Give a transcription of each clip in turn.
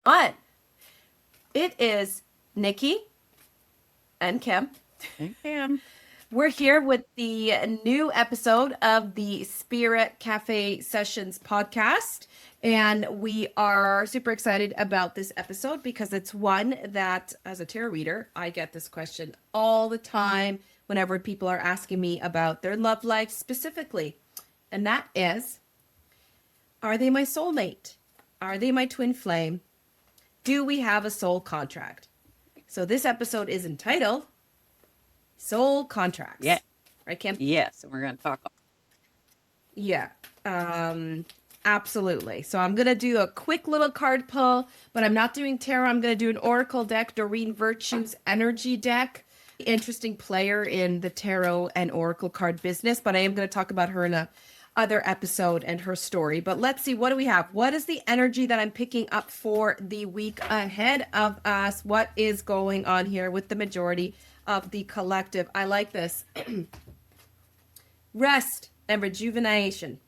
But it is Nikki and Kim. I am. We're here with the new episode of the Spirit Cafe Sessions podcast. And we are super excited about this episode because it's one that, as a tarot reader, I get this question all the time whenever people are asking me about their love life specifically. And that is, are they my soulmate? Are they my twin flame? Do we have a soul contract? So this episode is entitled Soul Yeah. Contracts. Right, Kim? Yes. And we're going to talk. Yeah. Um, Absolutely. So I'm gonna do a quick little card pull, but I'm not doing tarot. I'm gonna do an oracle deck, Doreen Virtue's energy deck. Interesting player in the tarot and oracle card business, but I am gonna talk about her in a other episode and her story. But let's see, what do we have? What is the energy that I'm picking up for the week ahead of us? What is going on here with the majority of the collective? I like this. Rest and rejuvenation.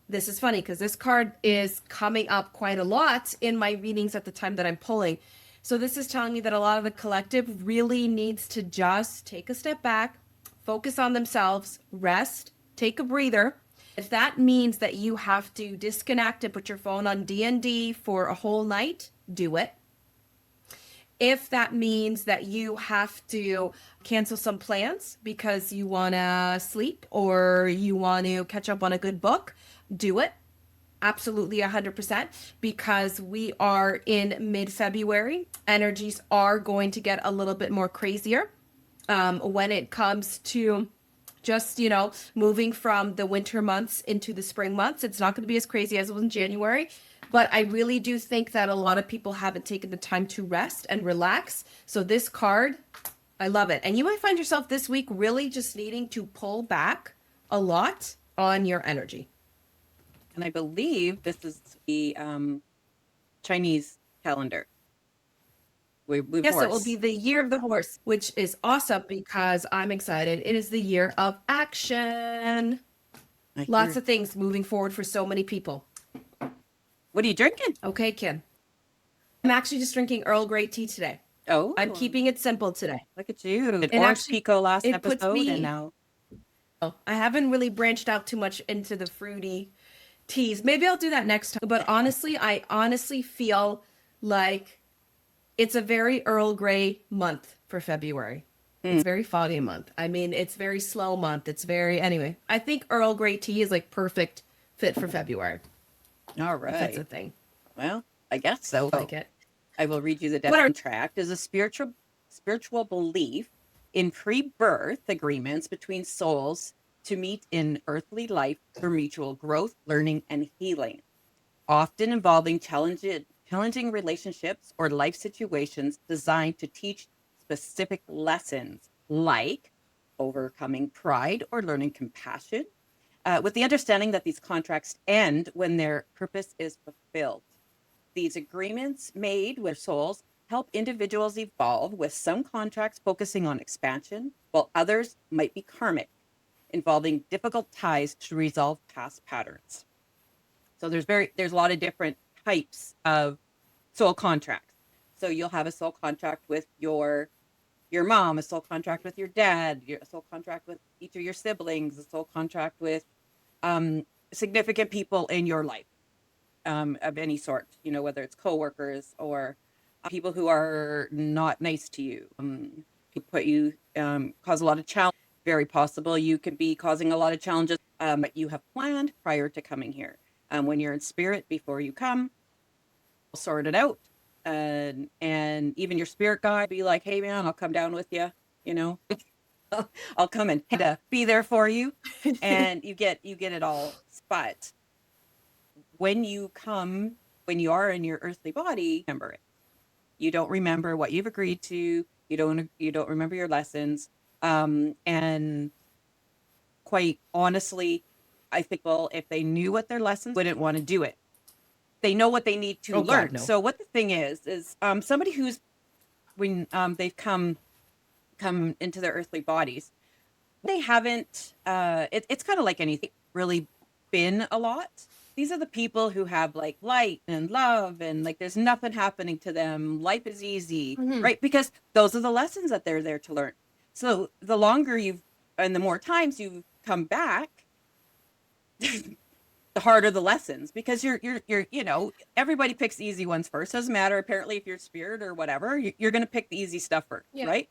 This is funny because this card is coming up quite a lot in my readings at the time that I'm pulling. So this is telling me that a lot of the collective really needs to just take a step back, focus on themselves, rest, take a breather. If that means that you have to disconnect and put your phone on D&D for a whole night, do it. If that means that you have to cancel some plans because you want to sleep or you want to catch up on a good book, do it. Absolutely 100%, because we are in mid-February. Energies are going to get a little bit more crazier when it comes to just, moving from the winter months into the spring months. It's not going to be as crazy as it was in January, but I really do think that a lot of people haven't taken the time to rest and relax. So this card, I love it. And you might find yourself this week really just needing to pull back a lot on your energy. And I believe this is the Chinese calendar. Yes, it will be Horse. the year of the horse, which is awesome because I'm excited. It is the year of action. I Lots hear. of things moving forward for so many people. What are you drinking? Okay, Kim. I'm actually just drinking Earl Grey tea today. Oh, I'm keeping it simple today. look at you. Did And orange actually, pico last it puts episode, and me, now. I haven't really branched out too much into the fruity teas. Maybe I'll do that next time. But honestly, I honestly feel like it's a very Earl Grey month for February. It's very foggy month. I mean, it's very slow month. It's very, anyway, I think Earl Grey tea is like perfect fit for February, All if that's a right. thing. Well, I guess so. I like it. I will read you the What death are, contract is a spiritual belief in pre-birth agreements between souls to meet in earthly life for mutual growth, learning, and healing, often involving challenging relationships or life situations designed to teach specific lessons like overcoming pride or learning compassion, with the understanding that these contracts end when their purpose is fulfilled. These agreements made with souls help individuals evolve, with some contracts focusing on expansion, while others might be karmic, involving difficult ties to resolve past patterns. So there's a lot of different types of soul contracts. So you'll have a soul contract with your mom, a soul contract with your dad, a soul contract with each of your siblings, a soul contract with significant people in your life, of any sort, whether it's coworkers or people who are not nice to you, put you, cause a lot of challenge. Very possible you could be causing a lot of challenges that you have planned prior to coming here. When you're in spirit before you come, sort it out. And even your spirit guide be like, hey man, I'll come down with you, you know. I'll come and be there for you. And you get it all. But when you come, when you are in your earthly body, remember it. You don't remember what you've agreed to. You don't remember your lessons. And quite honestly, I think, well, if they knew what their lessons, wouldn't want to do it. They know what they need to oh God, learn. no. So what the thing is somebody who's, when they've come into their earthly bodies, they haven't. It's kind of like anything, really been a lot. these are the people who have like light and love, and like there's nothing happening to them. Life is easy, Hmm. right? Because those are the lessons that they're there to learn. So the longer you've and the more times you come back, the harder the lessons, because you're everybody picks the easy ones first. Doesn't matter apparently if you're spirit or whatever, you're going to pick the easy stuff first, Yeah. right?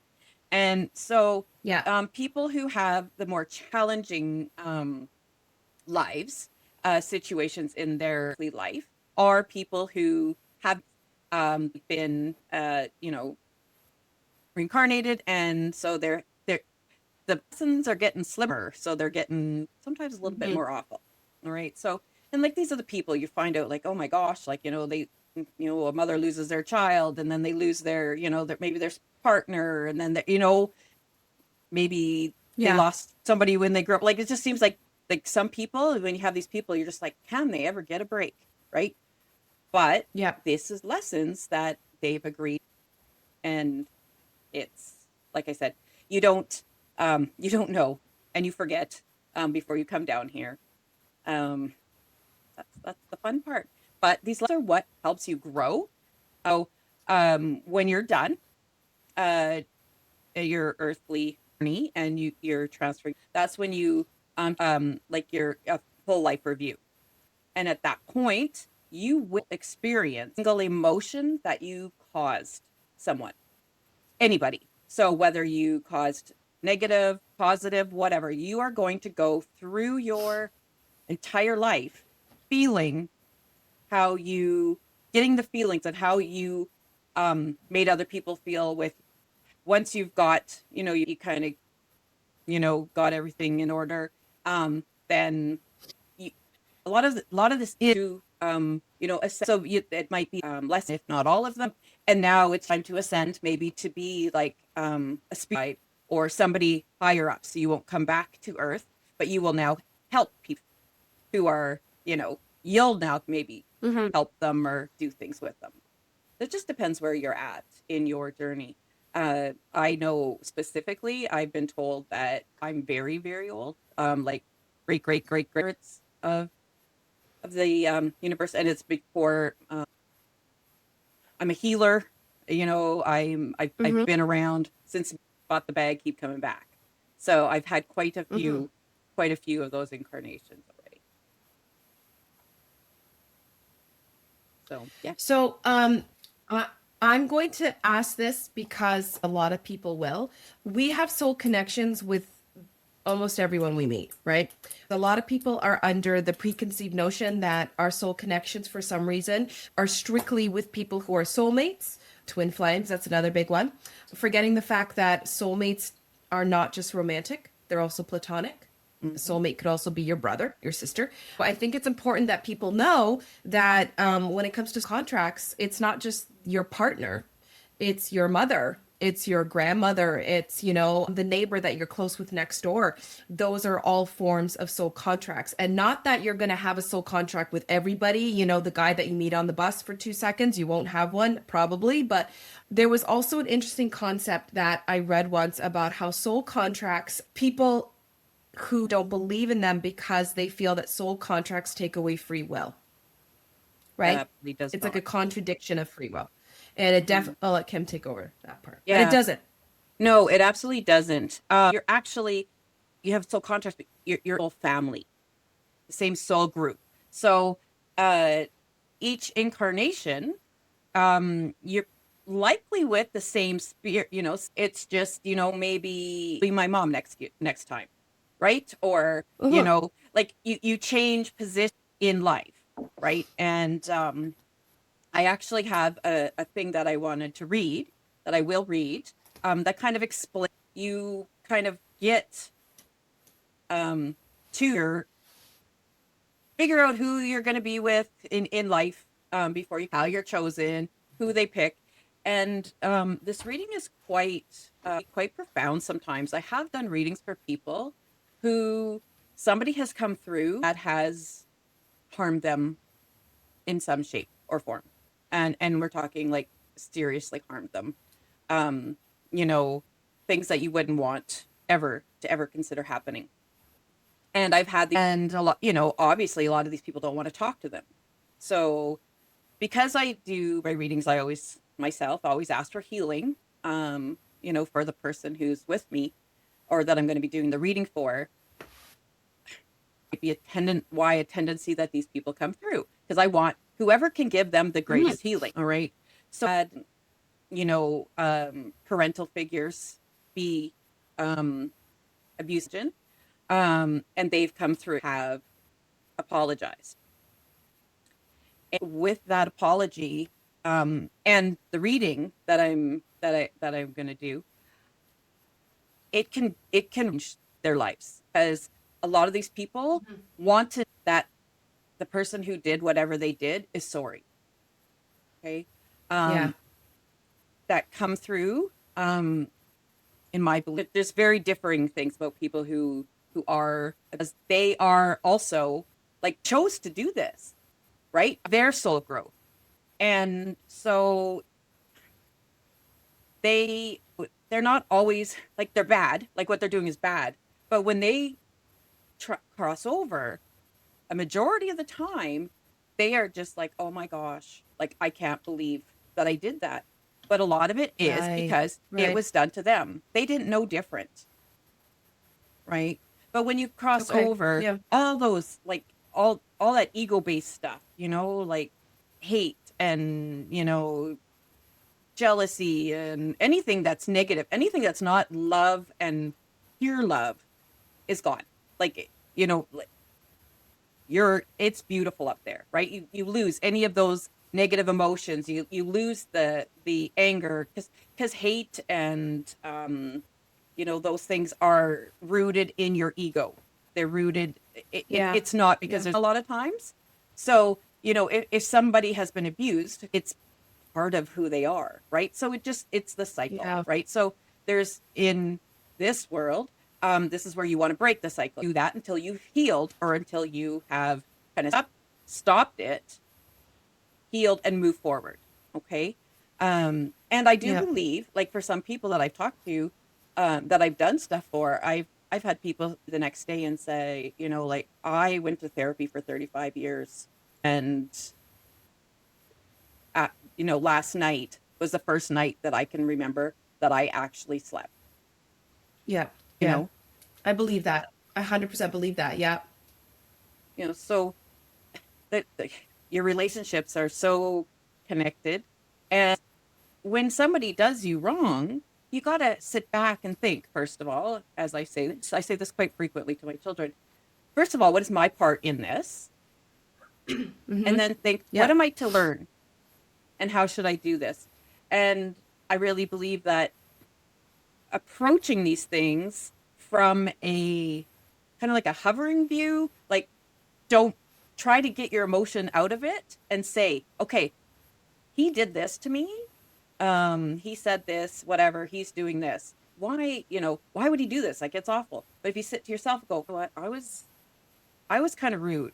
And so Yeah. people who have the more challenging lives, situations in their life, are people who have been reincarnated, and so they're the lessons are getting slimmer, so they're getting sometimes a little bit Hmm. more awful. All right. So, and like these are the people you find out, like, oh my gosh, like, a mother loses their child, and then they lose maybe their partner, and then, maybe they Yeah. lost somebody when they grew up. Like, it just seems like some people, when you have these people, you're just like, can they ever get a break? Right. But Yeah. this is lessons that they've agreed. And it's like I said, you don't know, and you forget before you come down here. Um, that's the fun part. But these lessons are what helps you grow. So when you're done, uh, your earthly journey, and you're transferring, that's when you like your full life review. And at that point, you will experience a single emotion that you caused someone, anybody. So whether you caused negative, positive, whatever, you are going to go through your entire life feeling how you getting the feelings and how you made other people feel with once you've got, you kind of, got everything in order. Then you, a lot of this is to so it might be less, if not all of them, and now it's time to ascend, maybe to be like a spirit or somebody higher up, so you won't come back to earth, but you will now help people who are, you'll now maybe Hmm. help them or do things with them. It just depends where you're at in your journey. I know specifically, I've been told that I'm very, very old, like great, great, great, great of the universe, and it's before. I'm a healer. I've Hmm. been around since I bought the bag, keep coming back. So I've had Hmm. quite a few of those incarnations already. So yeah. So, I, I'm going to ask this because a lot of people will. We have soul connections with almost everyone we meet, right? A lot of people are under the preconceived notion that our soul connections, for some reason, are strictly with people who are soulmates. Twin flames, that's another big one. Forgetting the fact that soulmates are not just romantic, they're also platonic. A Hmm. soulmate could also be your brother, your sister. But I think it's important that people know that when it comes to contracts, it's not just your partner, it's your mother, it's your grandmother, it's, the neighbor that you're close with next door. Those are all forms of soul contracts. And not that you're going to have a soul contract with everybody, the guy that you meet on the bus for 2 seconds, you won't have one probably. But there was also an interesting concept that I read once about how soul contracts, people who don't believe in them because they feel that soul contracts take away free will, That right? absolutely does It's like a not. contradiction of free will. And it Mm. definitely, I'll let Kim take over that part, but it Yeah. doesn't. No, it absolutely doesn't. You have soul contracts, but you're whole family, the same soul group. So uh, each incarnation, you're likely with the same spirit. It's just, maybe be my mom next time, right? Or Uh-huh. like you change position in life, right? And I actually have a thing that I wanted to read, that I will read, that kind of explains, you kind of get to your figure out who you're going to be with in life, before you how you're chosen, who they pick. And this reading is quite profound. Sometimes I have done readings for people who somebody has come through that has harmed them in some shape or form, and we're talking like seriously harmed them, um you know things that you wouldn't want ever to ever consider happening. And I've had and a lot, obviously a lot of these people don't want to talk to them. So because I do my readings, I always ask for healing, for the person who's with me or that I'm going to be doing the reading for. Might be a tendency that these people come through, because I want whoever can give them the greatest healing. All right. So I had, parental figures be abused, and they've come through, have apologized. And with that apology, and the reading that I'm going to do, it can change their lives, because a lot of these people want to that the person who did whatever they did is sorry. Okay. Yeah. That come through, in my belief. There's very differing things about people who are, as they are also like chose to do this, right? Their soul growth. And so they're not always like they're bad, like what they're doing is bad. But when they cross over, a majority of the time, they are just like, oh my gosh, like I can't believe that I did that. But a lot of it is Right. because it Right. was done to them. They didn't know different, right? But when you cross Okay. over Yeah. all those, like all that ego based stuff, like hate and jealousy and anything that's negative, anything that's not love and pure love is gone. Like, like, it's beautiful up there, right? You lose any of those negative emotions. You lose the anger, because hate and those things are rooted in your ego. They're rooted, Yeah. it's not, because Yeah. there's a lot of times. So if somebody has been abused, it's part of who they are, right? So it's the cycle, Yeah. right? So there's, in this world, this is where you want to break the cycle. Do that until you've healed, or until you have kind of stopped it, healed, and move forward. Okay. And I do Yeah. believe, like, for some people that I've talked to, that I've done stuff for, I've had people the next day and say, like, I went to therapy for 35 years, and last night was the first night that I can remember that I actually slept, Yeah. you Yeah. know, I believe that. I 100% believe that. Yeah. so that your relationships are so connected. And when somebody does you wrong, you got to sit back and think, first of all, as I say this quite frequently to my children. First of all, what is my part in this? And then think, what Yeah. am I to learn? And how should I do this? And I really believe that approaching these things from a kind of like a hovering view, like, don't try to get your emotion out of it and say, okay, he did this to me. He said this, whatever, he's doing this. Why would he do this? Like, it's awful. But if you sit to yourself and go, what, I was kind of rude,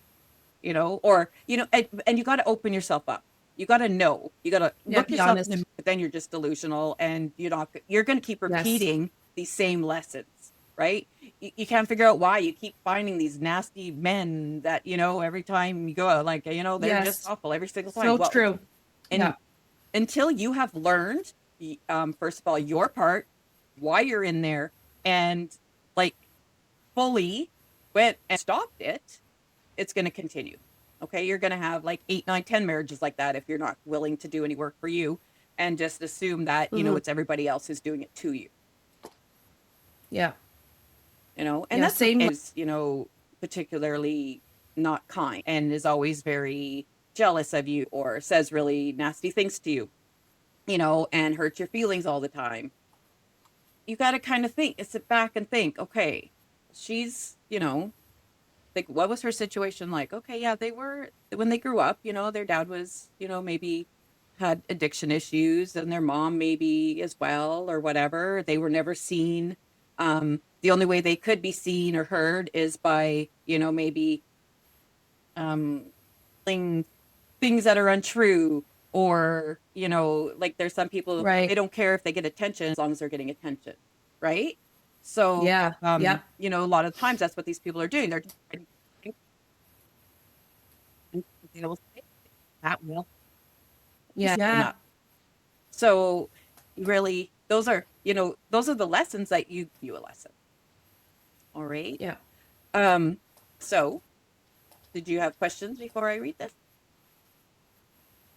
or, and you got to open yourself up. You got to know, you got to Yeah. look Be yourself in the honest. mirror. Then you're just delusional, and you're going to keep Yes. repeating these same lessons, right? You can't figure out why you keep finding these nasty men that, every time you go out, like, they're just Yes. awful every single time. So Well, true. and Yeah. until you have learned, first of all, your part, why you're in there, and, like, fully went and stopped it, it's going to continue. Okay. You're going to have like 8, 9, 10 marriages like that if you're not willing to do any work for you, and just assume that, Hmm. it's everybody else who's doing it to you, Yeah. and Yeah. that's what Same. is, particularly not kind, and is always very jealous of you, or says really nasty things to you, and hurt your feelings all the time. You got to kind of sit back and think, okay, she's, like, what was her situation like? Okay, yeah, they were, when they grew up, their dad was, maybe had addiction issues, and their mom maybe as well, or whatever. They were never seen. The only way they could be seen or heard is by, maybe um things that are untrue, or, like, there's some people, they Right. don't care if they get attention as long as they're getting attention, right? So, Yeah. Yep. you know, a lot of times that's what these people are doing. They're just trying to and they will say that will Yeah. open Yeah. up. So really, those are, you know, those are the lessons that you a lesson. All right. Yeah. Um, so did you have questions before I read this?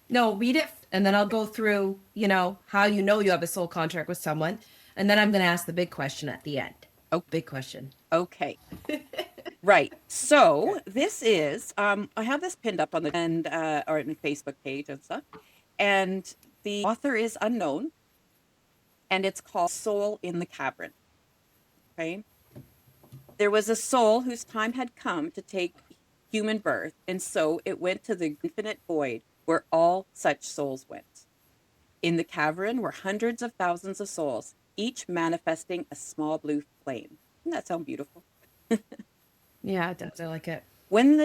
No, read it and then I'll go through, how you know you have a soul contract with someone. And then I'm going to ask the big question at the end. Oh, Big question. okay. Right. So this is I have this pinned up on the and or in the Facebook page and stuff. And the author is unknown and it's called Soul in the Cavern. Okay. There was a soul whose time had come to take human birth, and so it went to the infinite void where all such souls went. In the cavern were hundreds of thousands of souls, each manifesting a small blue flame. Doesn't that sound beautiful? Yeah, it does. I like it. When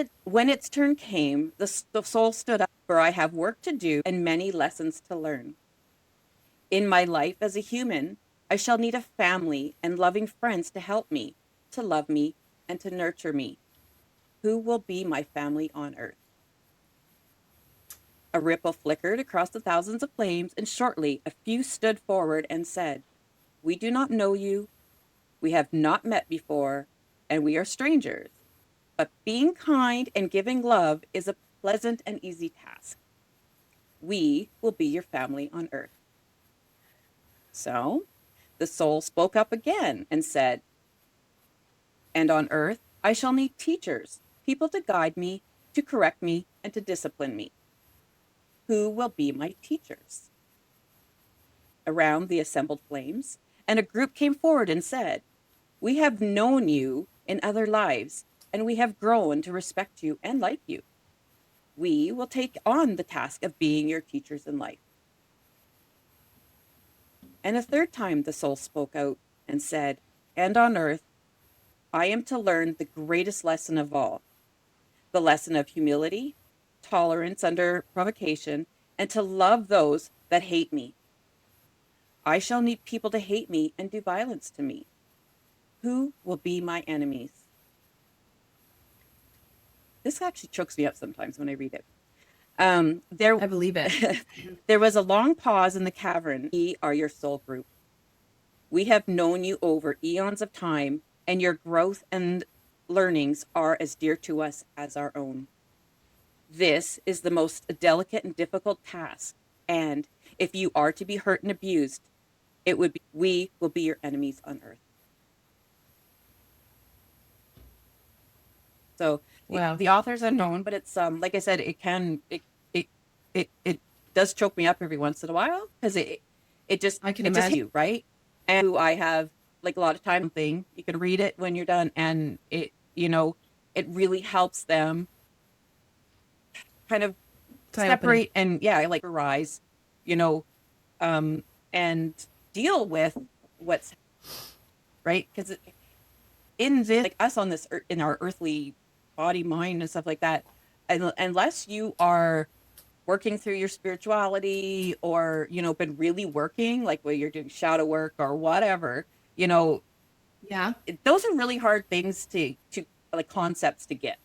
its turn came, the soul stood up, for I have work to do and many lessons to learn. In my life as a human, I shall need a family and loving friends to help me, to love me, and to nurture me. Who will be my family on earth? A ripple flickered across the thousands of flames, and shortly a few stood forward and said, we do not know you, we have not met before, and we are strangers. But being kind and giving love is a pleasant and easy task. We will be your family on earth. So the soul spoke up again and said, and on earth I shall need teachers, people to guide me, to correct me, and to discipline me. Who will be my teachers? Around the assembled flames, and a group came forward and said, we have known you in other lives, and we have grown to respect you and like you. We will take on the task of being your teachers in life. And a third time the soul spoke out and said, and on earth I am to learn the greatest lesson of all, the lesson of humility, tolerance under provocation, and to love those that hate me. I shall need people to hate me and do violence to me. Who will be my enemies? This actually chokes me up sometimes when I read it. There, I believe it. there was a long pause in the cavern. We are your soul group. We have known you over eons of time, and your growth and learnings are as dear to us as our own. This is the most delicate and difficult task, and if you are to be hurt and abused, it would be we will be your enemies on earth. So Wow. the author's unknown, but it's like I said, it does choke me up every once in a while because it just I can it just imagine. you right. And who I have like a lot of time thing you can read it when you're done, and it really helps them kind of It's eye-opening. separate and like rise, you know, and deal with what's right because in this like us on this in our earthly body mind and stuff like that, unless you are working through your spirituality or been really working like where you're doing shadow work or whatever, Yeah. those are really hard things to like concepts to get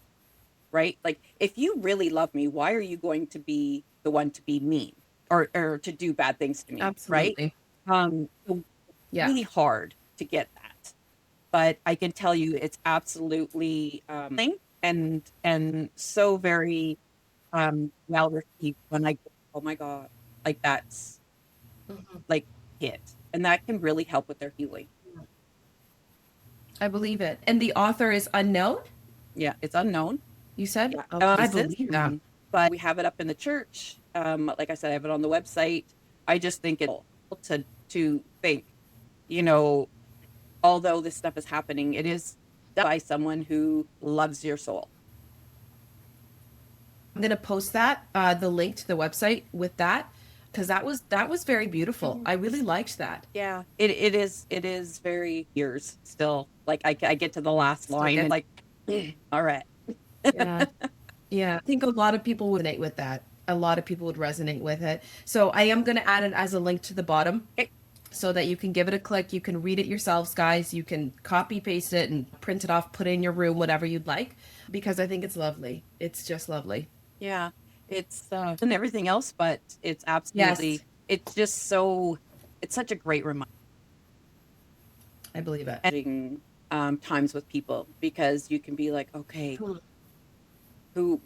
right. Like if you really love me, why are you going to be the one to be mean or to do bad things to me, right? Absolutely. So Yeah. really hard to get that, but I can tell you it's absolutely and so very well received when I go, oh my god, like that's Mhm. like hit, and that can really help with their healing. I believe it. And the author is unknown, Yeah, it's unknown. you said? Yeah, Okay. I basis, believe that. but we have it up in the church. Like I said, I have it on the website. I just think it's to think, you know, although this stuff is happening, it is done by someone who loves your soul. I'm gonna post that, the link to the website with that, because that was very beautiful. Mhm. I really liked that. Yeah, it is very years still. Like I get to the last Still line and get like, all right. Yeah. Yeah. I think a lot of people would resonate with that. A lot of people would resonate with it. So I am gonna add it as a link to the bottom. Okay. so that you can give it a click. You can read it yourselves, guys. You can copy paste it and print it off, put it in your room, whatever you'd like, because I think it's lovely. It's just lovely. Yeah, it's and everything else, but it's Yes, absolutely, it's just so, it's such a great reminder I believe it. times with people, because you can be like, okay,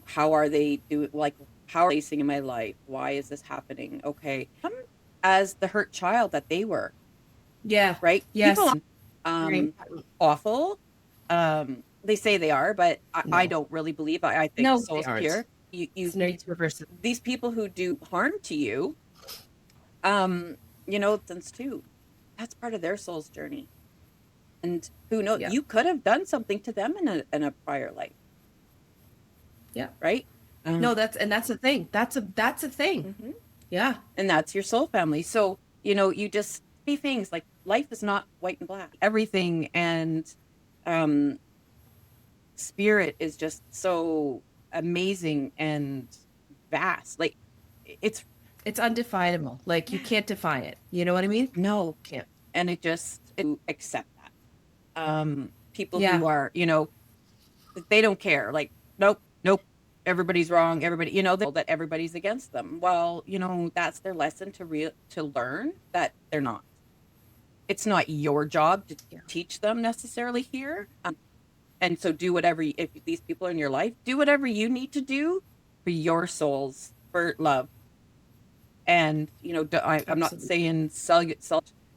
how are they doing? Like, how are they facing in my life? Why is this happening? Okay, as the hurt child that they were, Yeah. right? People Yes. Very awful. They say they are, but I No. don't really believe. I think No, they soul's aren't. pure. You It's no to reverse it. these people who do harm to you, um, since too, that's part of their soul's journey. And who knows, Yeah. you could have done something to them in a prior life, Yeah. right? No, that's a thing. That's a thing. Mhm. Yeah. And that's your soul family. So, you just see things like life is not white and black. Everything, and um spirit is just so amazing and vast. Like, it's, It's undefinable. Like you yeah, can't define it. You know what I mean? no, Can't. and to accept that. People Yeah. who are, they don't care. Like, nope, nope, everybody's wrong. Everybody, that everybody's against them. Well, that's their lesson to learn that they're not. It's not your job to Yeah. teach them necessarily here. And so do whatever, if these people are in your life, do whatever you need to do for your souls, for love. And, I'm not Absolutely. saying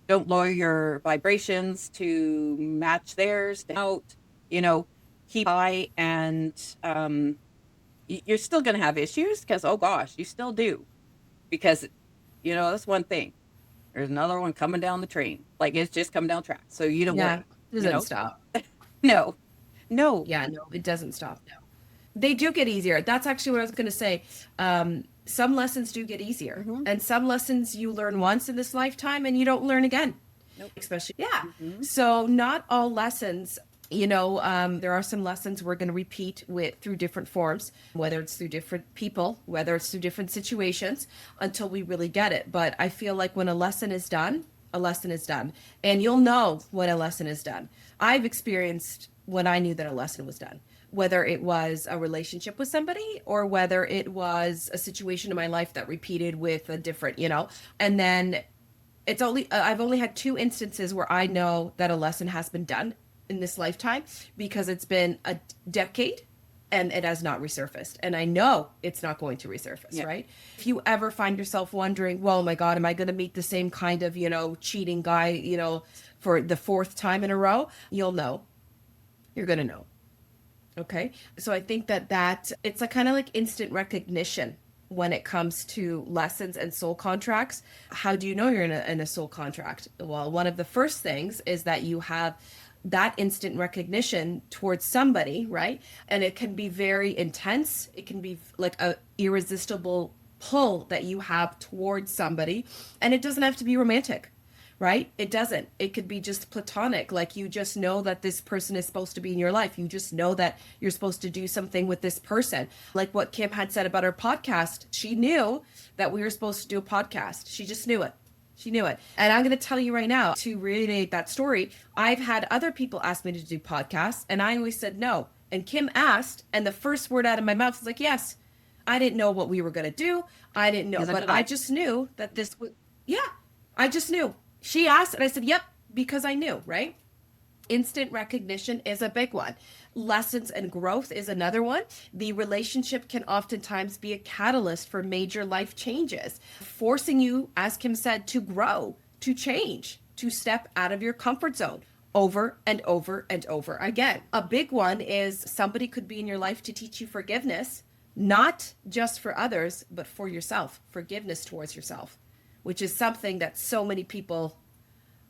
don't lower your vibrations to match theirs, out, you know, keep high, and you're still going to have issues, because, oh gosh, you still do. Because, that's one thing. There's another one coming down the train. Like, it's just coming down the track. So you don't Yeah. worry, It you doesn't know? stop. No, no. Yeah, no, it doesn't stop. No. They do get easier. That's actually what I was going to say. Some lessons do get easier, Hmm. and some lessons you learn once in this lifetime and you don't learn again. Nope. Especially, yeah. Hmm. So not all lessons. There are some lessons we're going to repeat with through different forms, whether it's through different people, whether it's through different situations, until we really get it. But I feel like when a lesson is done, a lesson is done, and you'll know when a lesson is done. I've experienced when I knew that a lesson was done, whether it was a relationship with somebody or whether it was a situation in my life that repeated with a different, and then I've only had two instances where I know that a lesson has been done in this lifetime because it's been a decade and it has not resurfaced, and I know it's not going to resurface. Yeah. Right? If you ever find yourself wondering, well, oh my god, am I going to meet the same kind of cheating guy for the fourth time in a row, you'll know. You're going to know. Okay. So I think that it's a kind of like instant recognition when it comes to lessons and soul contracts. How do you know you're in a soul contract? Well, one of the first things is that you have that instant recognition towards somebody, right? And it can be very intense. It can be like a irresistible pull that you have towards somebody, and it doesn't have to be romantic, right? It doesn't. It could be just platonic. Like you just know that this person is supposed to be in your life. You just know that you're supposed to do something with this person. Like what Kim had said about her podcast. She knew that we were supposed to do a podcast. She just knew it. She knew it. And I'm going to tell you right now, to reiterate that story, I've had other people ask me to do podcasts, and I always said no. And Kim asked, and the first word out of my mouth was like, yes. I didn't know what we were going to do. I didn't know, but I just knew that this would, yeah, I just knew. She asked, and I said, yep, because I knew, right? Instant recognition is a big one. Lessons and growth is another one. The relationship can oftentimes be a catalyst for major life changes, forcing you, as Kim said, to grow, to change, to step out of your comfort zone over and over and over again. A big one is somebody could be in your life to teach you forgiveness, not just for others, but for yourself, forgiveness towards yourself, which is something that so many people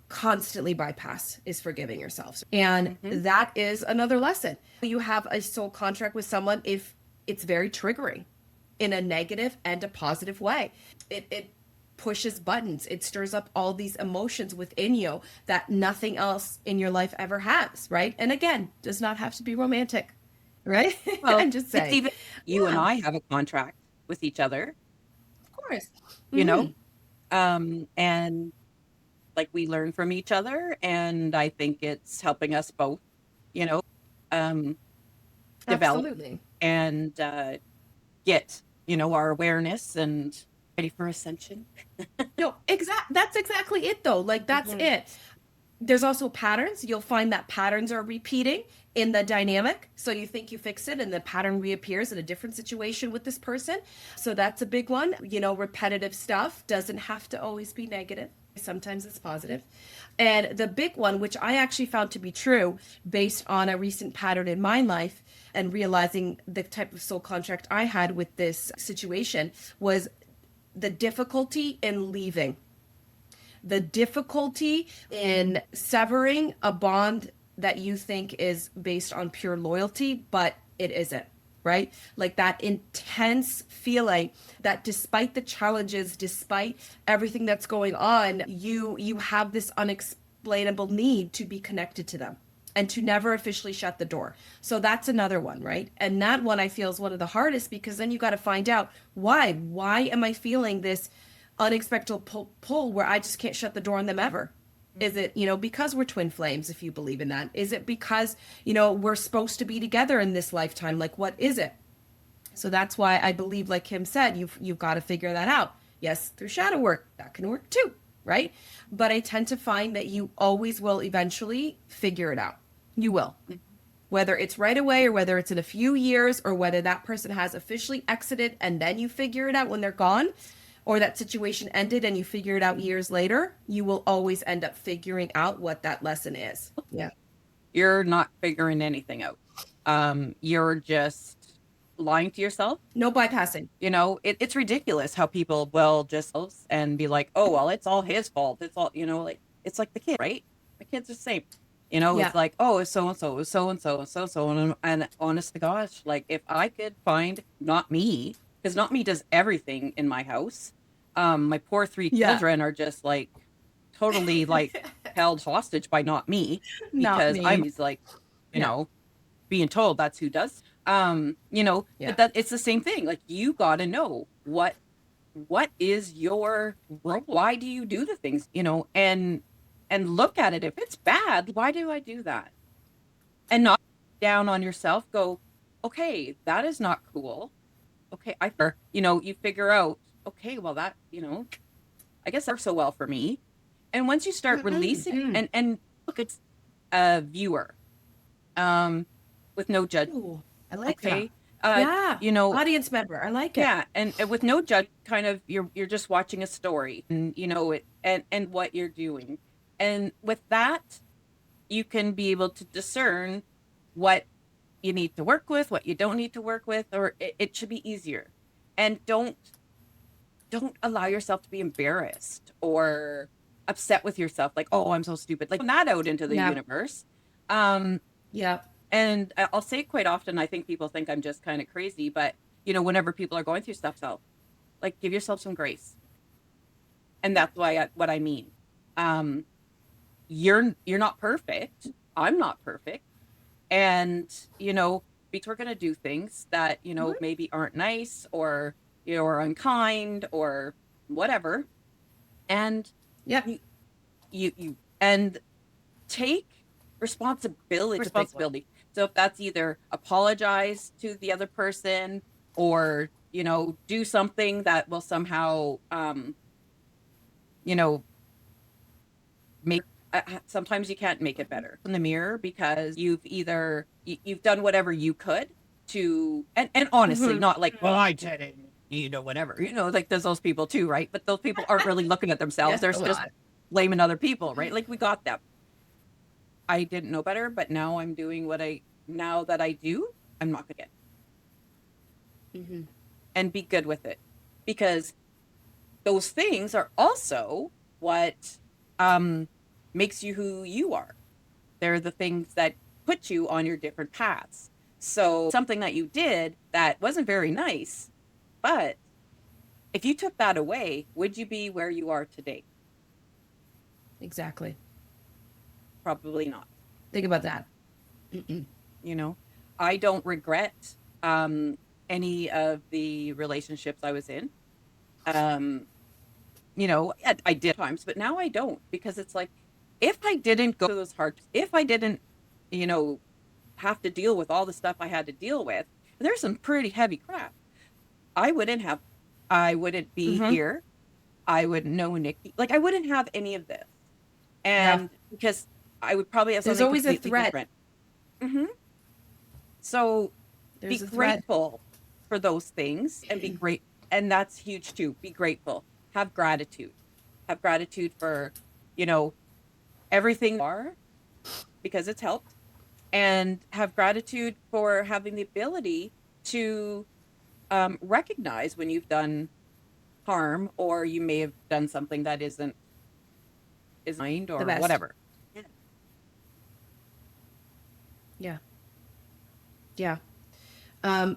constantly bypass, is forgiving yourself. And that is another lesson. You have a soul contract with someone if it's very triggering in a negative and a positive way. It pushes buttons. It stirs up all these emotions within you that nothing else in your life ever has, right? And again, does not have to be romantic, right? Well, I'm just it's saying. even, you and Yeah, I have a contract with each other, of course. you know? Hmm. And like we learn from each other, and I think it's helping us both, you know, um, develop Absolutely. and get, our awareness and ready for ascension. No, that's exactly it though. Like that's Mhm. it. There's also patterns. You'll find that patterns are repeating in the dynamic. So you think you fix it and the pattern reappears in a different situation with this person. So that's a big one. Repetitive stuff doesn't have to always be negative. Sometimes it's positive. And the big one, which I actually found to be true based on a recent pattern in my life and realizing the type of soul contract I had with this situation, was the difficulty in leaving, the difficulty in severing a bond that you think is based on pure loyalty, but it isn't, right? Like that intense feeling that despite the challenges, despite everything that's going on, you have this unexplainable need to be connected to them and to never officially shut the door. So that's another one, right? And that one I feel is one of the hardest, because then you got to find out why. Why am I feeling this unexpected pull where I just can't shut the door on them ever? Is it, because we're twin flames, if you believe in that? Is it because, we're supposed to be together in this lifetime? Like, what is it? So that's why I believe, like Kim said, you've got to figure that out. Yes, through shadow work, that can work too, right? But I tend to find that you always will eventually figure it out. You will. Whether it's right away or whether it's in a few years or whether that person has officially exited and then you figure it out when they're gone, or that situation ended and you figure it out years later, you will always end up figuring out what that lesson is. Yeah. You're not figuring anything out. You're just lying to yourself. No bypassing. It's ridiculous how people will just and be like, oh, well, it's all his fault. It's all, like, it's like the kid, right? The kids are the same. Yeah. It's like, oh, it's so and so, it's so and so, and so and so. And honest to gosh, like if I could find not me, because not me does everything in my house. My poor three Yeah. children are just like totally like held hostage by not me, Not because me. I'm like, Yeah. being told that's who does. Yeah. But that it's the same thing. Like you got to know what is your role? Why do you do the things, and look at it. If it's bad, why do I do that? And not down on yourself. Go, okay, that is not cool. Okay, you figure out, okay, well that, I guess that works so well for me. And once you start releasing and look, it's a viewer, with no judge. Ooh, I like Okay. that. Yeah. Audience member. I like it. Yeah, and with no judge, kind of you're just watching a story, and it, and what you're doing, and with that, you can be able to discern what you need to work with, what you don't need to work with, or it should be easier. And don't allow yourself to be embarrassed or upset with yourself, like, oh, I'm so stupid. Like, put that out into the Yeah. universe. Um, Yeah. and I'll say quite often, I think people think I'm just kind of crazy, but whenever people are going through stuff, like give yourself some grace. And that's what I mean. Um, you're not perfect. I'm not perfect. And, because we're going to do things that, maybe aren't nice, or, or unkind or whatever. And Yeah. and take responsibility. So if that's either apologize to the other person, or, do something that will somehow, make, sometimes you can't make it better in the mirror, because you've done whatever you could to, and honestly, not like, well, I did it, whatever, like there's those people too, right? But those people aren't really looking at themselves. Yes, They're a just lot. blaming other people, right? Like we got them. I didn't know better, but now I'm doing now that I do, I'm not gonna get, and be good with it, because those things are also what makes you who you are. They're the things that put you on your different paths. So something that you did that wasn't very nice, but if you took that away, would you be where you are today? Exactly. Probably not. Think about that. I don't regret any of the relationships I was in. I did times, but now I don't, because it's like, if I didn't go to those hard, if I didn't, you know, have to deal with all the stuff I had to deal with, there's some pretty heavy crap. I wouldn't have, I wouldn't be Mm-hmm. here. I wouldn't know Nikki. Like, I wouldn't have any of this. Yeah. And because I would probably have There's something always a completely thread. different. Hmm. So be There's a thread. grateful for those things, and be great. And that's huge too. Be grateful. Have gratitude. Have gratitude for, you know, everything you are, because it's helped, and have gratitude for having the ability to recognize when you've done harm, or you may have done something that is mind The or best. whatever. Yeah. Yeah. Yeah.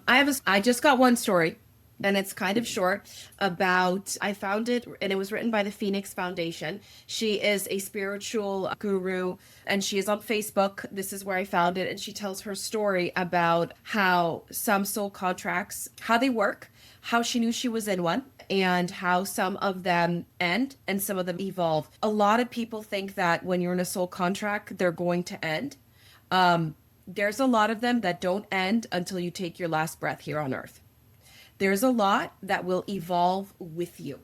I just got one story, and it's kind of short. About I found it, and it was written by the Phoenix Foundation. She is a spiritual guru, and she is on Facebook. This is where I found it, and she tells her story about how some soul contracts, how they work, how she knew she was in one, and how some of them end and some of them evolve. A lot of people think that when you're in a soul contract, they're going to end. There's a lot of them that don't end until you take your last breath here on earth. There's a lot that will evolve with you,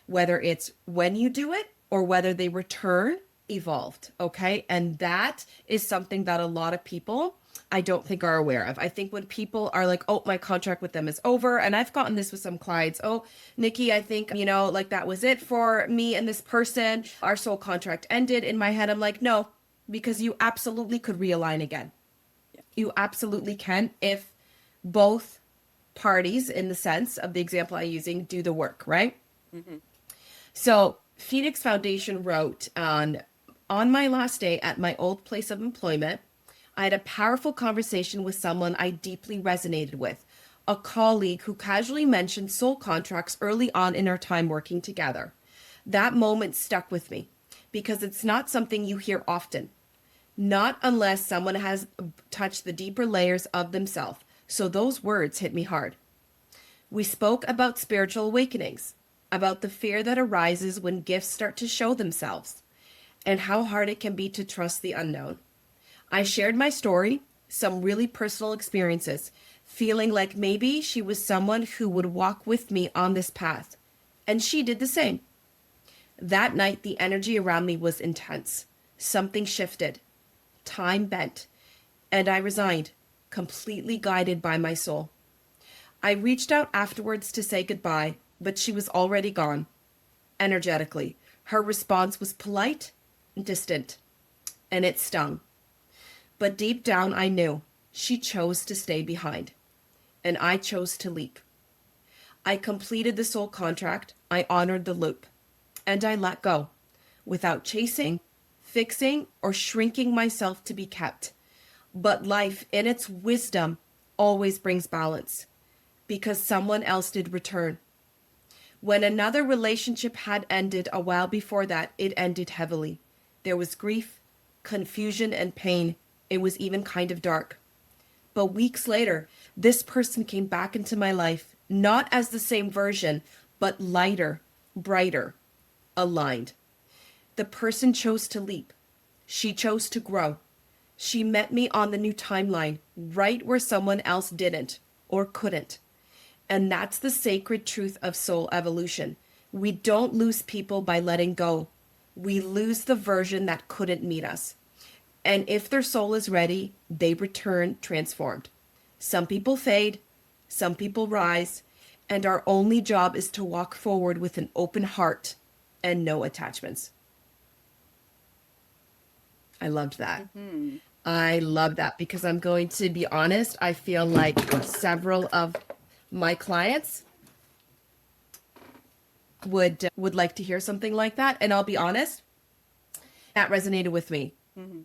whether it's when you do it or whether they return evolved. Okay. And that is something that a lot of people I don't think are aware of. I think when people are like, oh, my contract with them is over, and I've gotten this with some clients, oh, Nikki, I think, like that was it for me and this person. Our soul contract ended. In my head, I'm like, no, because you absolutely could realign again. Yeah. You absolutely can if both parties, in the sense of the example I'm using, do the work, right? Hmm. So Phoenix Foundation wrote on my last day at my old place of employment, I had a powerful conversation with someone I deeply resonated with, a colleague who casually mentioned soul contracts early on in our time working together. That moment stuck with me because it's not something you hear often, not unless someone has touched the deeper layers of themselves. So those words hit me hard. We spoke about spiritual awakenings, about the fear that arises when gifts start to show themselves, and how hard it can be to trust the unknown. I shared my story, some really personal experiences, feeling like maybe she was someone who would walk with me on this path. And she did the same. That night, the energy around me was intense. Something shifted. Time bent. And I resigned, completely guided by my soul. I reached out afterwards to say goodbye, but she was already gone. Energetically, her response was polite and distant, and it stung. But deep down, I knew she chose to stay behind, and I chose to leap. I completed the soul contract, I honored the loop, and I let go, without chasing, fixing, or shrinking myself to be kept. But life, in its wisdom, always brings balance, because someone else did return. When another relationship had ended a while before that, it ended heavily. There was grief, confusion, and pain. It was even kind of dark. But weeks later, this person came back into my life, not as the same version, but lighter, brighter, aligned. The person chose to leap. She chose to grow. She met me on the new timeline, right where someone else didn't or couldn't. And that's the sacred truth of soul evolution. We don't lose people by letting go. We lose the version that couldn't meet us. And if their soul is ready, they return transformed. Some people fade, some people rise, and our only job is to walk forward with an open heart and no attachments. I loved that. Hmm. I love that because I'm going to be honest, I feel like several of my clients would like to hear something like that, and I'll be honest, that resonated with me. Hmm.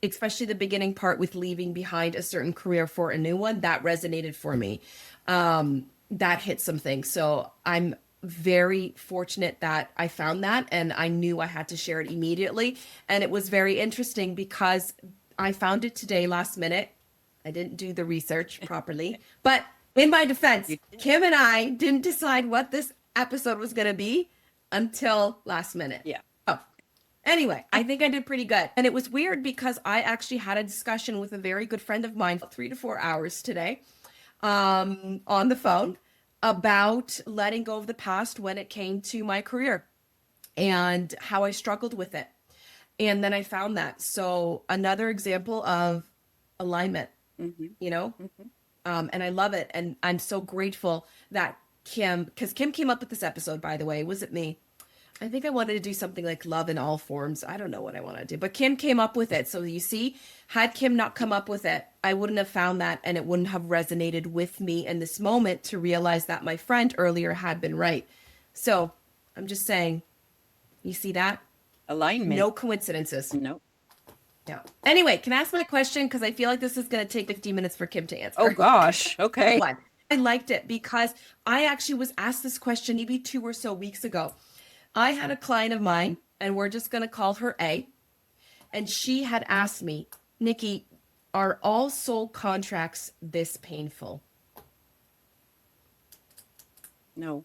Especially the beginning part with leaving behind a certain career for a new one, that resonated for me. That hit something. So I'm very fortunate that I found that, and I knew I had to share it immediately. And it was very interesting because I found it today last minute. I didn't do the research properly, but in my defense, You did. Kim and I didn't decide what this episode was going to be until last minute. Yeah. Oh, anyway, I think I did pretty good. And it was weird because I actually had a discussion with a very good friend of mine, 3 to 4 hours today, on the phone about letting go of the past when it came to my career and how I struggled with it. And then I found that. So another example of alignment, Mm-hmm. you know? Mm-hmm. And I love it. And I'm so grateful that Kim, because Kim came up with this episode, by the way, was it me? I think I wanted to do something like love in all forms. I don't know what I want to do, but Kim came up with it. So you see, had Kim not come up with it, I wouldn't have found that and it wouldn't have resonated with me in this moment to realize that my friend earlier had been right. So I'm just saying, you see that? Alignment. No coincidences. No. Yeah. Anyway, can I ask my question? Because I feel like this is going to take 15 minutes for Kim to answer. Oh gosh. Okay. One. I liked it because I actually was asked this question maybe 2 or so weeks ago. I had a client of mine, and we're just going to call her A, and she had asked me, Nikki, are all soul contracts this painful? No.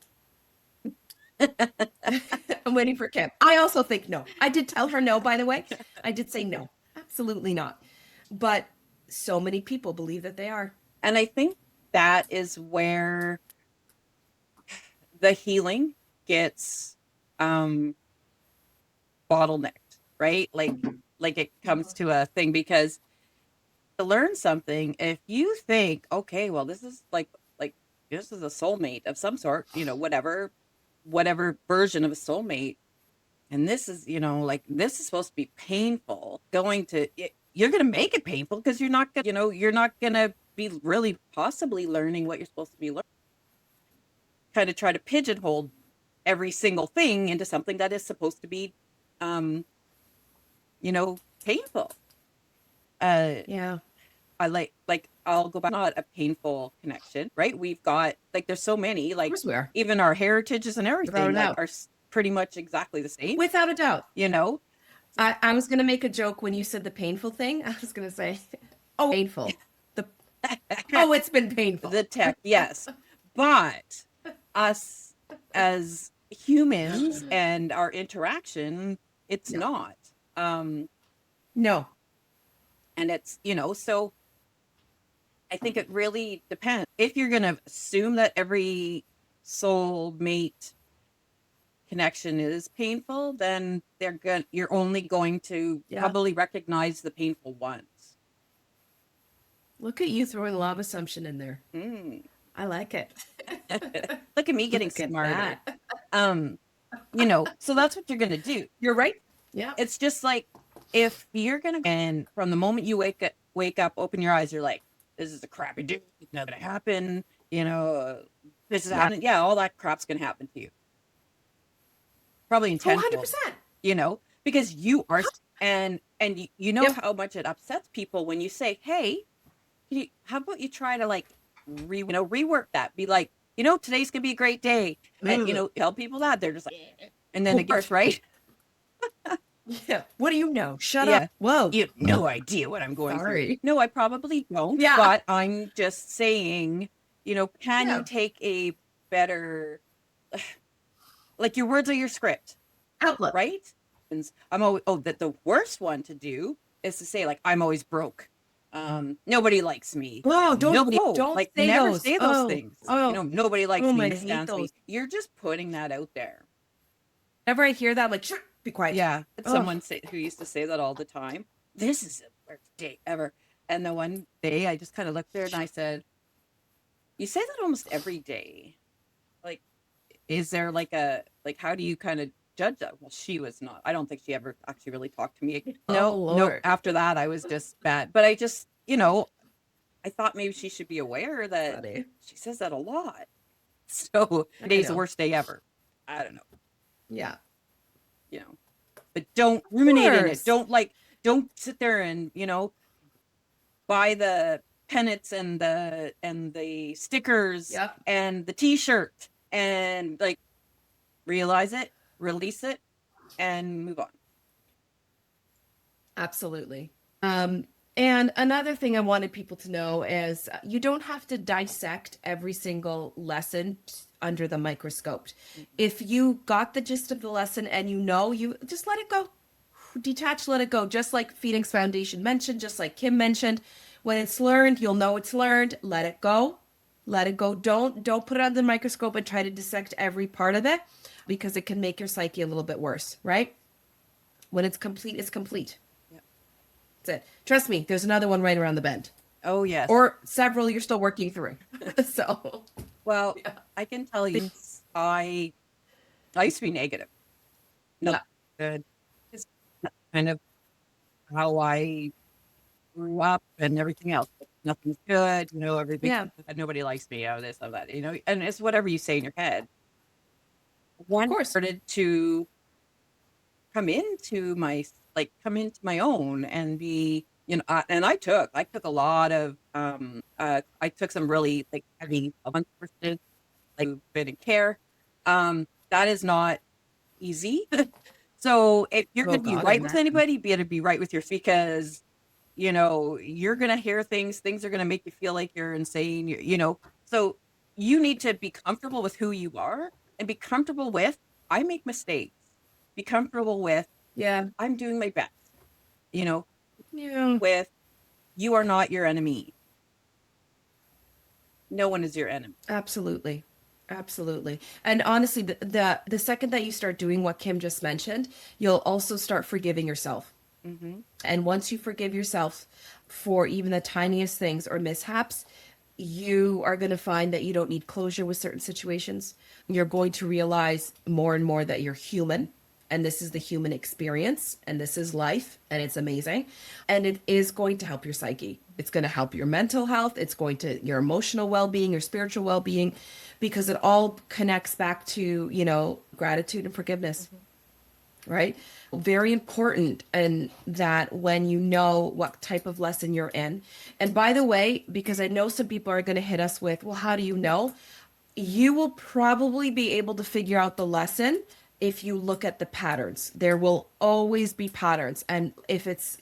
I'm waiting for Kim. I also think no. I did tell her no, by the way. I did say no. Absolutely not. But so many people believe that they are. And I think that is where the healing gets bottlenecked, right? Like it comes to a thing because to learn something, if you think, okay, well, this is like this is a soulmate of some sort, whatever version of a soulmate, and this is, like this is supposed to be painful, you're going to make it painful because you're not going to be really possibly learning what you're supposed to be learning. Kind of try to pigeonhole every single thing into something that is supposed to be painful. Yeah. I like I'll go back, not a painful connection, right? We've got there's so many, Of course we are. even our heritages and Without a everything doubt. are pretty much exactly the same, Without a doubt. you I was going to make a joke when you said the painful thing. I was going to say, oh, painful. Oh, it's been painful. The tech, yes. But us as humans and our interaction, it's not. No. And it's, so I think it really depends. If you're going to assume that every soulmate connection is painful, then you're only going to probably recognize the painful ones. Look at you throwing love assumption in there. Mm. I like it. Look at me getting smarter. So that's what you're going to do. You're right. Yeah. It's just like if you're going to, and from the moment you wake up, open your eyes, you're like, this is a crappy day. It's not going to happen. This is happening. Yeah, all that crap's going to happen to you. Probably intentional. 100%. Because you are, and how much it upsets people when you say, hey, how about you try to rework that? Be like, today's gonna be a great day, and tell people that. They're just like, and then it gets right. Yeah. What do you know? Shut up. Whoa. You have no idea what I'm going through. No, I probably don't. Yeah. But I'm just saying, can you take a better, like your words are your script outlook, right? I'm always that the worst one to do is to say I'm always broke. Nobody likes me. Whoa, don't say never those. say those things. Nobody likes me, stands me. Those. You're just putting that out there. Whenever I hear that, I'm like, shh, be quiet. Yeah. Someone who used to say that all the time. This is the worst day ever. And the one day I just kind of looked there and I said, you say that almost every day. Is there how do you kind of judge that? Well, she was not. I don't think she ever actually really talked to me again. No. After that, I was just bad. But I just, I thought maybe she should be aware that she says that a lot. So today's the worst day ever. I don't know. Yeah. But don't ruminate in it. Don't sit there and, buy the pennants and the stickers and the t-shirt and realize it, release it, and move on. Absolutely. And another thing I wanted people to know is you don't have to dissect every single lesson under the microscope. If you got the gist of the lesson and you know, you just let it go. Detach, let it go. Just like Phoenix Foundation mentioned, just like Kim mentioned, when it's learned, you'll know it's learned. Let it go. Let it go. Don't put it under the microscope and try to dissect every part of it because it can make your psyche a little bit worse, right? When it's complete, it's complete. Yep. That's it. Trust me, there's another one right around the bend. Oh, yes. Or several you're still working through. So, Well, yeah. I can tell you, I used to be negative. No, Yeah. good. Just kind of how I grew up and everything else. Nothing's good, everything. Yeah. Nobody likes me, this, of that, and it's whatever you say in your head. Of One course. started to come into my own and be, and I took a lot of, I took some really like heavy courses, like been in care. That is not easy. So if you're Oh going to be God, I right with imagine. anybody, be able to be right with yourself, because you're going to hear things are going to make you feel like you're insane, so you need to be comfortable with who you are and be comfortable with, I make mistakes, be comfortable with, Yeah. I'm doing my best, you know Yeah. with, you are not your enemy. No one is your enemy. Absolutely. Absolutely. And honestly, the second that you start doing what Kim just mentioned, you'll also start forgiving yourself. Mm-hmm. And once you forgive yourself for even the tiniest things or mishaps, you are going to find that you don't need closure with certain situations. You're going to realize more and more that you're human, and this is the human experience, and this is life, and it's amazing. And it is going to help your psyche. It's going to help your mental health. It's going to your emotional well-being, your spiritual well-being, because it all connects back to, gratitude and forgiveness, right? Very important. And that when you know what type of lesson you're in. And by the way, because I know some people are going to hit us with, well, how do you know? You will probably be able to figure out the lesson if you look at the patterns. There will always be patterns. And if it's,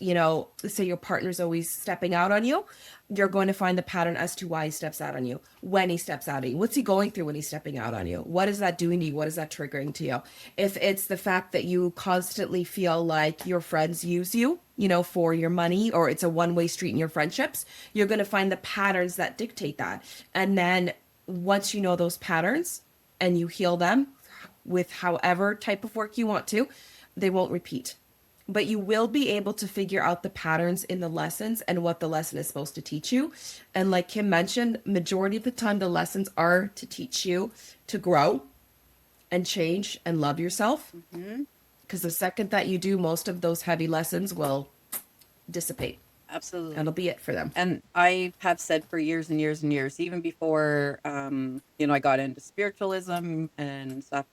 say your partner's always stepping out on you, you're going to find the pattern as to why he steps out on you, when he steps out on you. What's he going through when he's stepping out on you? What is that doing to you? What is that triggering to you? If it's the fact that you constantly feel like your friends use you, for your money, or it's a one-way street in your friendships, you're going to find the patterns that dictate that. And then once you know those patterns and you heal them with however type of work you want to, they won't repeat. But you will be able to figure out the patterns in the lessons and what the lesson is supposed to teach you. And like Kim mentioned, majority of the time the lessons are to teach you to grow and change and love yourself. Mm-hmm. Because the second that you do, most of those heavy lessons will dissipate. Absolutely. That'll be it for them. And I have said for years and years and years, even before, I got into spiritualism and stuff,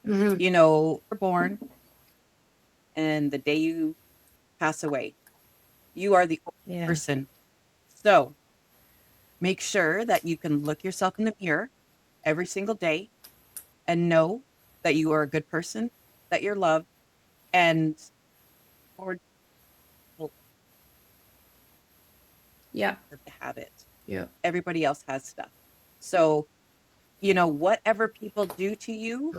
Mm-hmm. you're born, and the day you pass away, you are the only Yeah. person. So make sure that you can look yourself in the mirror every single day and know that you are a good person, that you're loved, and or Yeah. to have it. Yeah. Everybody else has stuff. So, whatever people do to you,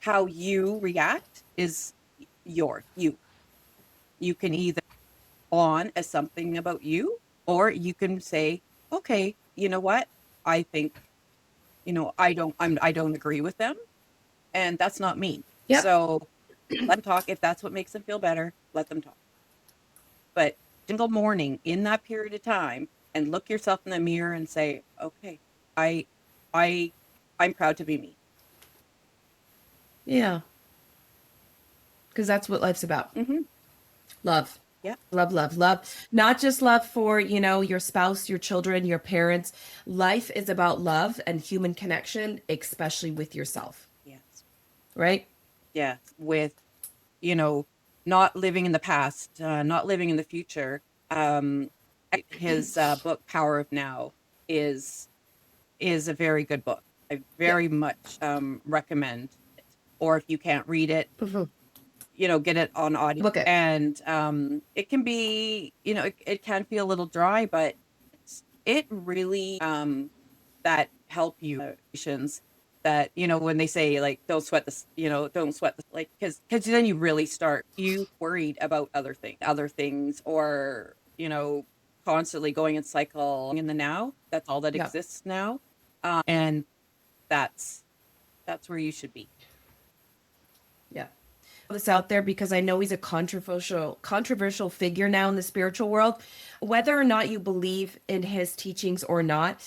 how you react is you. You can either on as something about you, or you can say, okay, you know what? I think, I don't agree with them, and that's not me. Yep. So let them talk. If that's what makes them feel better, let them talk. But single morning in that period of time, and look yourself in the mirror and say, okay, I, I, I'm proud to be me. Yeah. Because that's what life's about. Mm-hmm. Love. Yeah. Love, love, love. Not just love for, your spouse, your children, your parents. Life is about love and human connection, especially with yourself. Yes. Right? Yeah. With, you know, not living in the past, not living in the future. Um, his book Power of Now is a very good book. I Yep. very much recommend it. Or if you can't read it, Mhm. get it on audio. Book it. And it can be, it can feel a little dry, but it really that help you that when they say like don't sweat this, don't sweat this, like because then you really start you worried about other things, or constantly going in cycle in the now. That's all that Yeah. exists now, and that's where you should be. Yeah. This out there because I know he's a controversial figure now in the spiritual world. Whether or not you believe in his teachings or not,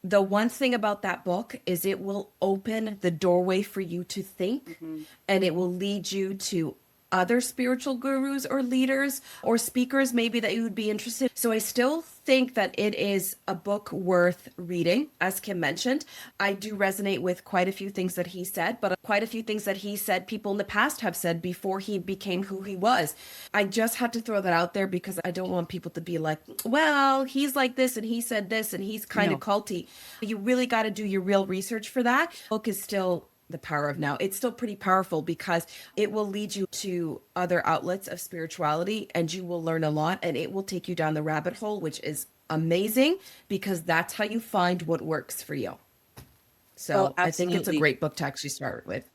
the one thing about that book is it will open the doorway for you to think, Mhm. and it will lead you to other spiritual gurus or leaders or speakers maybe that you would be interested. So I still think that it is a book worth reading. As Kim mentioned, I do resonate with quite a few things that he said, but quite a few things that he said people in the past have said before he became who he was. I just had to throw that out there because I don't want people to be like, well, he's like this and he said this and he's kind of No. culty. You really got to do your real research for that. The book is still the power of now. It's still pretty powerful because it will lead you to other outlets of spirituality and you will learn a lot, and it will take you down the rabbit hole, which is amazing because that's how you find what works for you. Well, So I think it's a absolutely. great book to actually start with.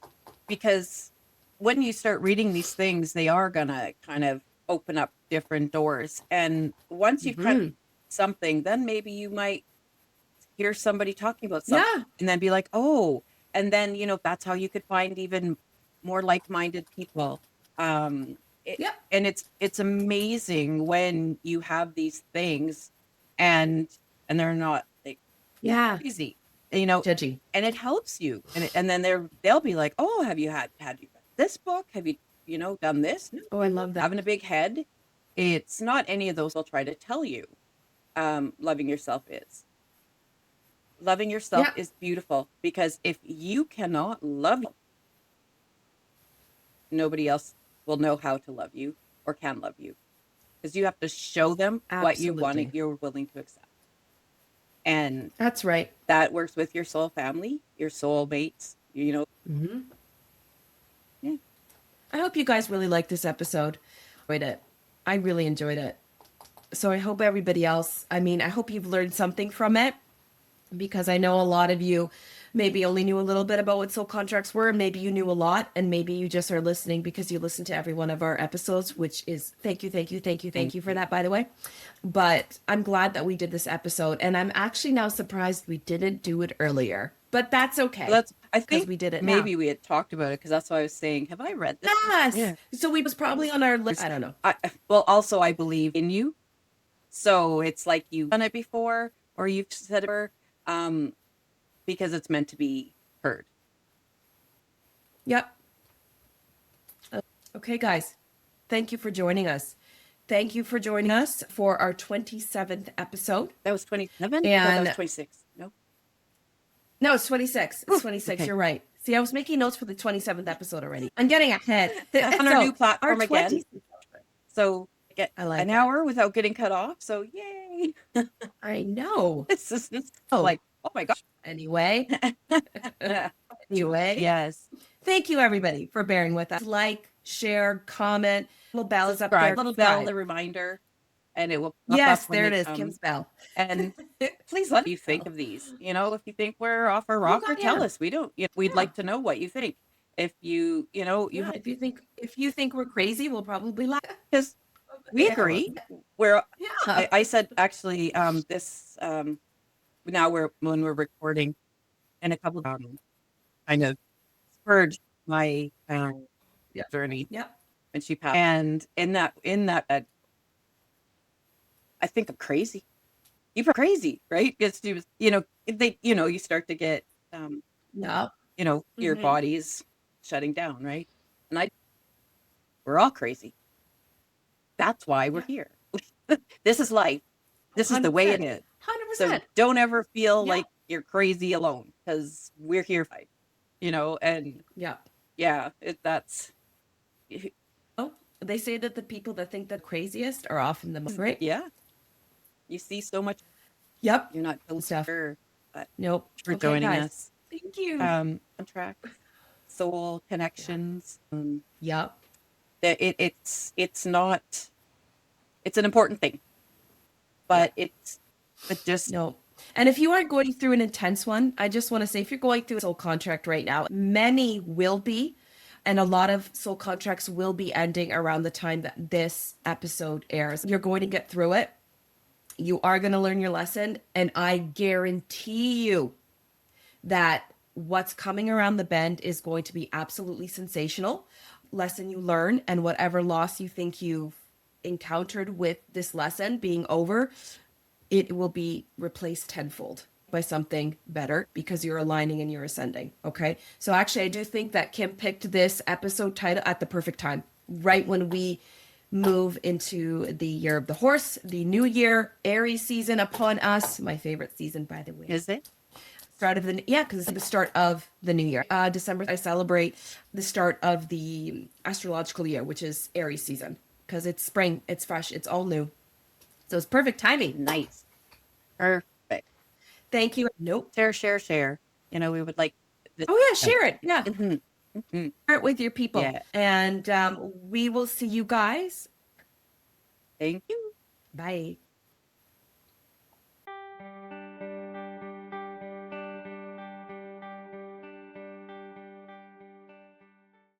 Because when you start reading these things, they are gonna kind of open up different doors. And once you've kind of something, then maybe you might hear somebody talking about something Yeah. and then be like, oh, and then, that's how you could find even more like-minded people. Um, Yep. and it's amazing when you have these things and they're not like Yeah. crazy, Judgy. and it helps you. And then they'll be like, oh, have you had you read this book? Have you, done this? No. Oh, I love that. Having a big head, it's not any of those they'll try to tell you. Loving yourself is. Loving yourself Yeah. is beautiful, because if you cannot love you, nobody else will know how to love you or can love you, because you have to show them what you want and Absolutely. you're willing to accept. And That's right. that works with your soul family, your soul mates, Hmm. yeah. I hope you guys really liked this episode. Enjoyed it. I really enjoyed it. So I hope everybody else, I mean, I hope you've learned something from it, because I know a lot of you maybe only knew a little bit about what soul contracts were, and maybe you knew a lot, and maybe you just are listening because you listened to every one of our episodes, which is thank you for that, by the way. But I'm glad that we did this episode, and I'm actually now surprised we didn't do it earlier, but that's okay I because think we did it now. maybe we had talked about it, because that's why I was saying, have I read this? Yes. Yeah. So we was probably on our list. I don't know. Well, also I believe in you, so it's like you've done it before or you've said it before, because it's meant to be heard. Yep. Okay, guys. Thank you for joining us. Thank you for joining us for our 27th episode. That was 27? No, that And was 26. No. no, it's 26. It's 26. Okay. You're right. See, I was making notes for the 27th episode already. I'm getting ahead. On our new platform our again. 20 So get I like an that. hour without getting cut off. So yay. I know. It's just Oh. like, oh my gosh. Anyway. Anyway. Yes. Thank you, everybody, for bearing with us. Like, share, comment. Little bell is up there. Subscribe. Little bell, the reminder, and it will pop Yes, up when there it is. comes. Kim's bell. And please let you think of these. If you think we're off our rocker, God, tell yeah. us. We'd like to know what you think. If you Yeah, if you think we're crazy, we'll probably laugh. because we Yeah. agree. We're Yeah. I said actually this now when we're recording, and a couple of kind of spurred my journey Yep. when she passed. And in that I think I'm crazy. You're crazy, right? Because she was, you start to get Yep. your Mhm. body's shutting down, right? And we're all crazy. That's why we're here. This is life. This is the way it is. 100%. So don't ever feel Yeah. like you're crazy alone, because we're here, and Yeah. yeah, that's Oh, they say that the people that think the craziest are often the most great. yeah. You see so much. Yep. You're not Stuff. sure, but Nope. for Okay, joining guys. us. Thank you. On track, soul connections. Yep. It's not, it's an important thing, but but just No. And if you are going through an intense one, I just want to say if you're going through a soul contract right now, many will be, and a lot of soul contracts will be ending around the time that this episode airs. You're going to get through it. You are going to learn your lesson. And I guarantee you that what's coming around the bend is going to be absolutely sensational. Lesson you learn, and whatever loss you think you've encountered with this lesson being over, it will be replaced tenfold by something better because you're aligning and you're ascending. Okay. So actually, I do think that Kim picked this episode title at the perfect time, right when we move into the year of the horse, the new year, Aries season upon us. My favorite season, by the way. is it? Start of the, yeah, because it's the start of the new year. December, I celebrate the start of the astrological year, which is Aries season, because it's spring, it's fresh, it's all new. So it's perfect timing. Nice. Perfect. Thank you. Nope. Share. We would like this. Oh yeah, share it. Yeah, Mhm. Mhm. share it with your people. Yeah. And we will see you guys. Thank you. Bye.